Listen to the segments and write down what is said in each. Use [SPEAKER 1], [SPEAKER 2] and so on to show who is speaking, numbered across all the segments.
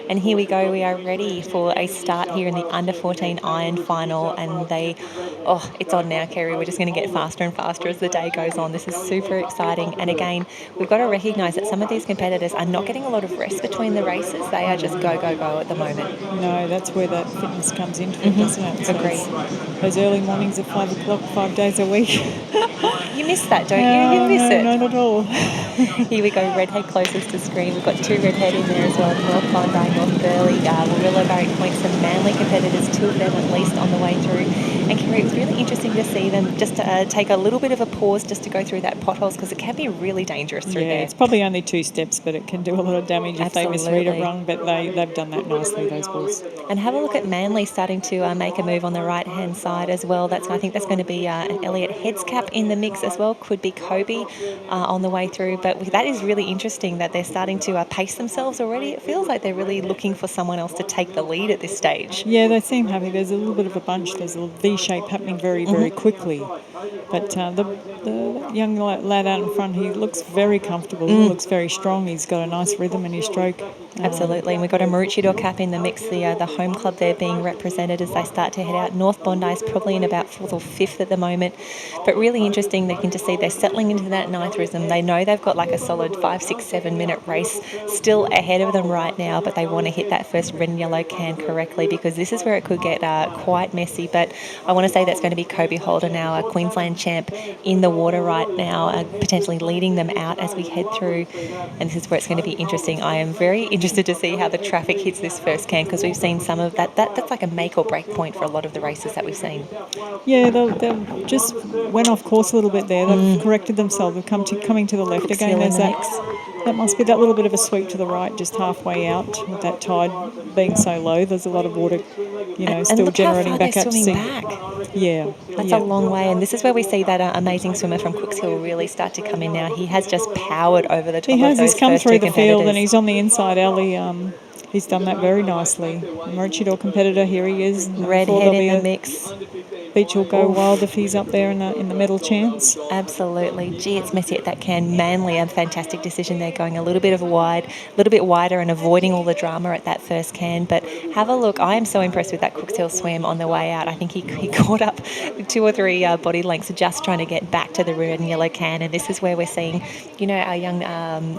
[SPEAKER 1] And here we go, we are ready for a start here in the under 14 iron final, and it's on now, Kerry. We're just going to get faster and faster as the day goes on. This is super exciting. And again, we've got to recognise that some of these competitors are not getting a lot of rest between the races. They are just go, go, go at the moment.
[SPEAKER 2] No, that's where that fitness comes into it, doesn't it? So
[SPEAKER 1] Agreed.
[SPEAKER 2] Those early mornings at 5 o'clock, 5 days a week.
[SPEAKER 1] You miss that, don't you? You miss
[SPEAKER 2] no,
[SPEAKER 1] it.
[SPEAKER 2] not at all.
[SPEAKER 1] Here we go, Redhead closest to screen. We've got two Redhead in there as well. North Bondi, North Burleigh, Warilla, Barrack Point, some Manly competitors, two of them at least on the way through. And Kerry, it was really interesting to see them just take a little bit of a pause just to go through that potholes, because it can be really dangerous through there.
[SPEAKER 2] It's probably only 2 steps, but it can do a lot of damage if they misread it wrong. But they've done that nicely, those boys.
[SPEAKER 1] And have a look at Manly starting to make a move on the right-hand side as well. I think that's going to be an Elliot Headscap in the mix as well. Could be Kobe on the way through. But that is really interesting that they're starting to pace themselves already. It feels like they're really looking for someone else to take the lead at this stage.
[SPEAKER 2] Yeah, they seem happy. There's a little bit of a bunch. There's a V-shape happening very, very quickly. But the young lad out in front, he looks very comfortable. He looks very strong. He's got a nice rhythm in his stroke.
[SPEAKER 1] Absolutely. And we've got a Maroochydore cap in the mix, the home club there being represented as they start to head out. North Bondi is probably in about 4th or 5th at the moment. But really interesting, they can just see they're settling into that ninth rhythm. They know they've got like a solid 5, 6, 7 minute race still ahead of them right now, but they want to hit that first red and yellow can correctly, because this is where it could get quite messy. But I want to say that's going to be Kobe Holder now, a Queensland champ in the water right now, potentially leading them out as we head through. And this is where it's going to be interesting. I am very interested to see how the traffic hits this first can, because we've seen some of that. That's like a make or break point for a lot of the races that we've seen.
[SPEAKER 2] Yeah, they just went off course a little bit there. They've corrected themselves. They're coming to the left
[SPEAKER 1] Cooks
[SPEAKER 2] again.
[SPEAKER 1] Hill
[SPEAKER 2] There's that must be that little bit of a sweep to the right, just halfway out, with that tide being so low. There's a lot of water, still generating back out to sea. Yeah,
[SPEAKER 1] that's a long way, and this is where we see that amazing swimmer from Cooks Hill really start to come in now. He has just powered over the top.
[SPEAKER 2] He has.
[SPEAKER 1] Of those
[SPEAKER 2] He's come
[SPEAKER 1] first
[SPEAKER 2] through
[SPEAKER 1] two
[SPEAKER 2] the field, and he's on the inside alley. He's done that very nicely. Maroochydore competitor, here he is.
[SPEAKER 1] Redhead in the mix.
[SPEAKER 2] Beach will go wild if he's up there in the medal chance.
[SPEAKER 1] Absolutely. Gee, it's messy at that can. Manly, a fantastic decision there, going a little bit wider and avoiding all the drama at that first can. But have a look. I am so impressed with that Cooks Hill swim on the way out. I think he caught up 2 or 3 body lengths just trying to get back to the red and yellow can. And this is where we're seeing, our young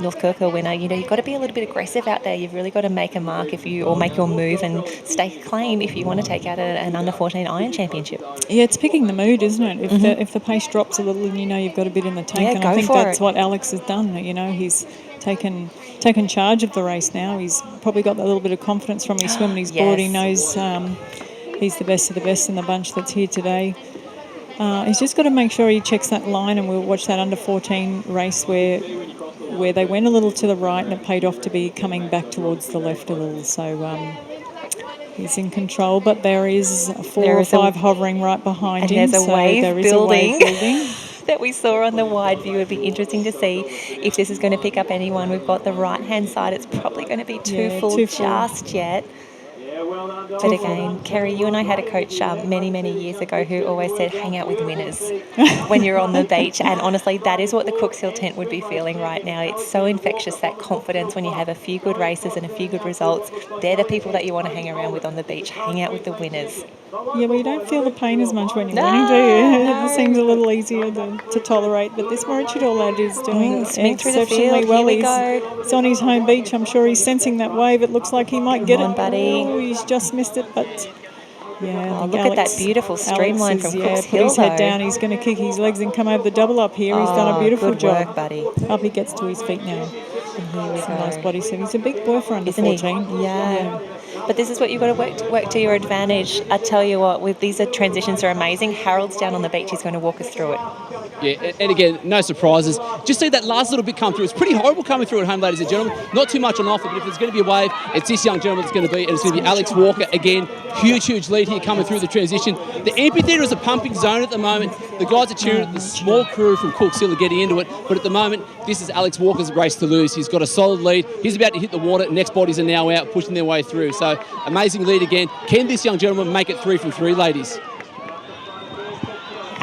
[SPEAKER 1] North Kirker winner, you've got to be a little bit aggressive out there. You've really got to make a mark or make your move and stake a claim if you want to take out an under 14 iron championship.
[SPEAKER 2] Yeah, it's picking the mood, isn't it? If the pace drops a little, and you've got a bit in the tank, and I think that's what Alex has done. He's taken charge of the race now. He's probably got that little bit of confidence from his swim and his board. He knows he's the best of the best in the bunch that's here today. He's just got to make sure he checks that line, and we'll watch that under 14 race where they went a little to the right, and it paid off to be coming back towards the left a little. So he's in control, but there is 4 or 5 hovering right behind him.
[SPEAKER 1] And there's a wave building.
[SPEAKER 2] That
[SPEAKER 1] we saw on the wide view. It'd be interesting to see if this is going to pick up anyone. We've got the right-hand side. It's probably going to be too full just yet. But again, Kerry, you and I had a coach many, many years ago who always said, hang out with winners when you're on the beach. And honestly, that is what the Cooks Hill tent would be feeling right now. It's so infectious, that confidence when you have a few good races and a few good results. They're the people that you want to hang around with on the beach. Hang out with the winners.
[SPEAKER 2] Yeah, well, you don't feel the pain as much when you're winning, do you? No. It seems a little easier to tolerate. But this Maroochydore lad is doing exceptionally well. He's on his home beach. I'm sure he's sensing that wave. It looks like he might get it.
[SPEAKER 1] Buddy.
[SPEAKER 2] Oh, he's just missed it, but yeah.
[SPEAKER 1] Look at that beautiful streamline from Cooks Hill.
[SPEAKER 2] Put his head down. He's going to kick his legs and come over the double up here. He's done a beautiful job.
[SPEAKER 1] Good work, buddy.
[SPEAKER 2] Up he gets to his feet now.
[SPEAKER 1] And here we go.
[SPEAKER 2] Nice body set. He's a big boy for under 14.
[SPEAKER 1] Yeah. But this is what you've got to work to your advantage. I tell you what, with these transitions are amazing. Harold's down on the beach. He's going to walk us through it.
[SPEAKER 3] Yeah, and again, no surprises. Just see that last little bit come through. It's pretty horrible coming through at home, ladies and gentlemen. Not too much on offer, but if there's going to be a wave, it's this young gentleman that's going to be, and it's going to be Alex Walker again. Huge lead here coming through the transition. The amphitheatre is a pumping zone at the moment. The guys are cheering at the small crew from Cooks Hill are getting into it, but at the moment, this is Alex Walker's race to lose. He's got a solid lead. He's about to hit the water. Next bodies are now out, pushing their way through. So, amazing lead again. Can this young gentleman make it 3 from 3, ladies?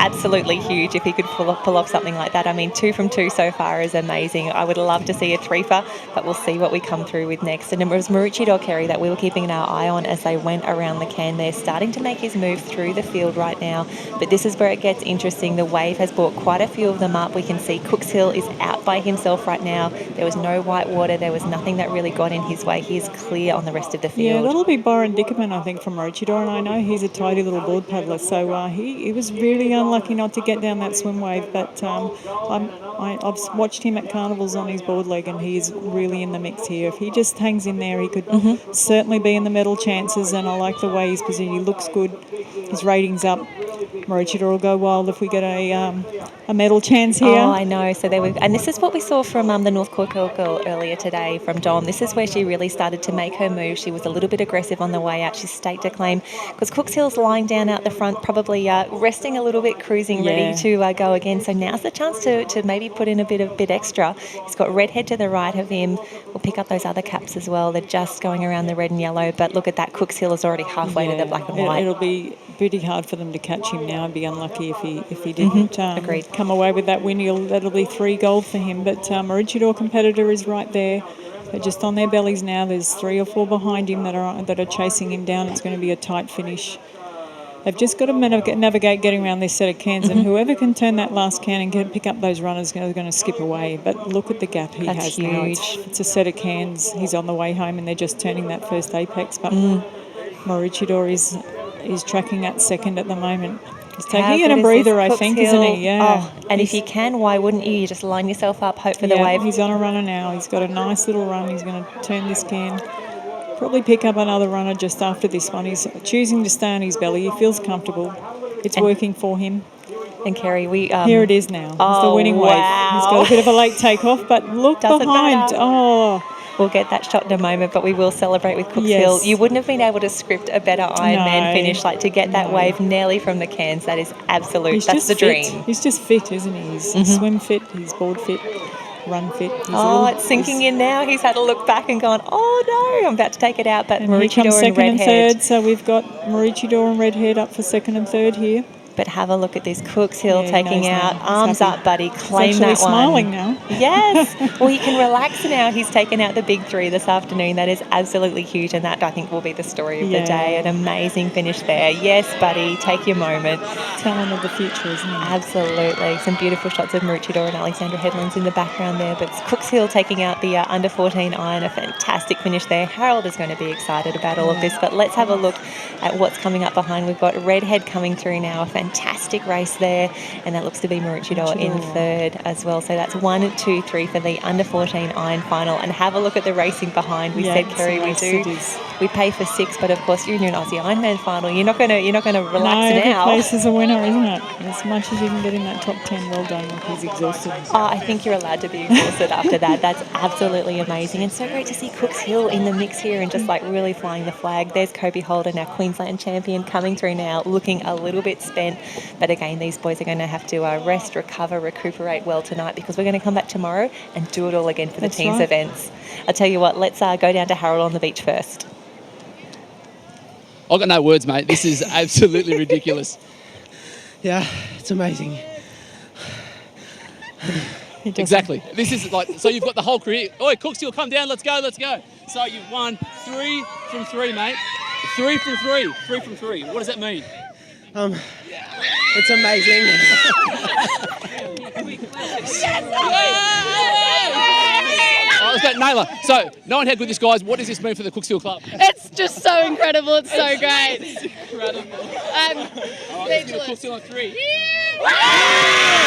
[SPEAKER 1] absolutely huge if he could pull off something like that. I mean, 2 from 2 so far is amazing. I would love to see a threefer, but we'll see what we come through with next. And it was Maroochydore Kerry that we were keeping our eye on as they went around the can. They're starting to make his move through the field right now, but this is where it gets interesting. The wave has brought quite a few of them up. We can see Cooks Hill is out by himself right now. There was no white water. There was nothing that really got in his way. He is clear on the rest of the field.
[SPEAKER 2] Yeah, that'll be Byron Dickerman, I think, from Maroochydore, and I know he's a tidy little board paddler, so he was really unlucky not to get down that swim wave, but I've watched him at carnivals on his board leg, and he's really in the mix here. If he just hangs in there, he could certainly be in the medal chances, and I like the way he's positioned. He looks good. His rating's up. Maroochydore will go wild if we get a medal chance here.
[SPEAKER 1] Oh, I know. So and this is what we saw from the North Court girl earlier today from Dom. This is where she really started to make her move. She was a little bit aggressive on the way out. She staked her claim because Cooks Hill's lying down out the front, probably resting a little bit, cruising, ready to go again. So now's the chance to maybe put in a bit extra. He's got Redhead to the right of him. We'll pick up those other caps as well. They're just going around the red and yellow, but look at that. Cooks Hill is already halfway to the black and white.
[SPEAKER 2] It'll be pretty hard for them to catch him now and be unlucky if he didn't come away with that win. That'll be 3 gold for him. But Maroochydore competitor is right there. They're just on their bellies now. There's 3 or 4 behind him that are chasing him down. It's going to be a tight finish. They've just got to navigate getting around this set of cans, and whoever can turn that last can and pick up those runners are going to skip away. But look at the gap he has
[SPEAKER 1] huge.
[SPEAKER 2] now. It's a set of cans. He's on the way home, and they're just turning that first apex. But Maroochydore is tracking at second at the moment. He's taking it a breather, I think, isn't he? Yeah.
[SPEAKER 1] Oh, and if you can, why wouldn't you? You just line yourself up, hope for the wave.
[SPEAKER 2] He's on a runner now. He's got a nice little run. He's going to turn this can. Probably pick up another runner just after this one. He's choosing to stay on his belly. He feels comfortable. It's working for him.
[SPEAKER 1] And Kerry,
[SPEAKER 2] here it is now. It's the winning wave. He's got a bit of a late takeoff, but look behind.
[SPEAKER 1] Matter.
[SPEAKER 2] Oh.
[SPEAKER 1] We'll get that shot in a moment, but we will celebrate with Cooks Hill. You wouldn't have been able to script a better Ironman finish, to get that wave nearly from the cans. That is absolute. That's the dream.
[SPEAKER 2] He's just fit, isn't he? He's swim fit, he's board fit, run fit.
[SPEAKER 1] It's sinking in now. He's had a look back and gone, oh no, I'm about to take it out. But Maroochydore
[SPEAKER 2] second
[SPEAKER 1] and Redhead.
[SPEAKER 2] Third, so we've got Maroochydore and Redhead up for second and third here.
[SPEAKER 1] But have a look at this. Cooks Hill taking out. Arms up, buddy. Claim that one.
[SPEAKER 2] He's smiling now.
[SPEAKER 1] Yes. Well, he can relax now. He's taken out the big 3 this afternoon. That is absolutely huge, and that, I think, will be the story of the day. An amazing finish there. Yes, buddy. Take your moment.
[SPEAKER 2] Talent of the future, isn't it?
[SPEAKER 1] Absolutely. Some beautiful shots of Maroochydore and Alexandra Headlands in the background there. But Cooks Hill taking out the under 14 iron. A fantastic finish there. Harold is going to be excited about all of this. But let's have a look at what's coming up behind. We've got Redhead coming through now. Fantastic race there, and that looks to be Maroochydore in third as well. So that's 1, 2, 3 for the under 14 iron final. And have a look at the racing behind. We said, Kerry, we pay for 6, but of course you're in an Aussie Ironman final. You're not going to relax now.
[SPEAKER 2] Every place is a winner, isn't it? As much as you can get in that top 10, well done. He's exhausted.
[SPEAKER 1] I think you're allowed to be exhausted after that. That's absolutely amazing, and so great to see Cooks Hill in the mix here and just really flying the flag. There's Kobe Holden, our Queensland champion, coming through now, looking a little bit spent. But again, these boys are going to have to rest, recover, recuperate well tonight, because we're going to come back tomorrow and do it all again for the team's events. I'll tell you what, let's go down to Harold on the beach first.
[SPEAKER 3] I've got no words, mate. This is absolutely ridiculous.
[SPEAKER 4] Yeah, it's amazing.
[SPEAKER 3] Exactly. This is so you've got the whole career. Oi, Cooks, you'll come down. Let's go. So you've won 3 from 3, mate. 3 from 3. 3 from 3. What does that mean?
[SPEAKER 4] It's amazing.
[SPEAKER 3] Let's go, Naylor. So, knowing how good this guy is, what does this mean for the Cooks Hill Club?
[SPEAKER 5] It's just so incredible. It's so great.
[SPEAKER 3] It's incredible.
[SPEAKER 5] Speechless.
[SPEAKER 3] Cooks Hill on 3.
[SPEAKER 5] Yeah!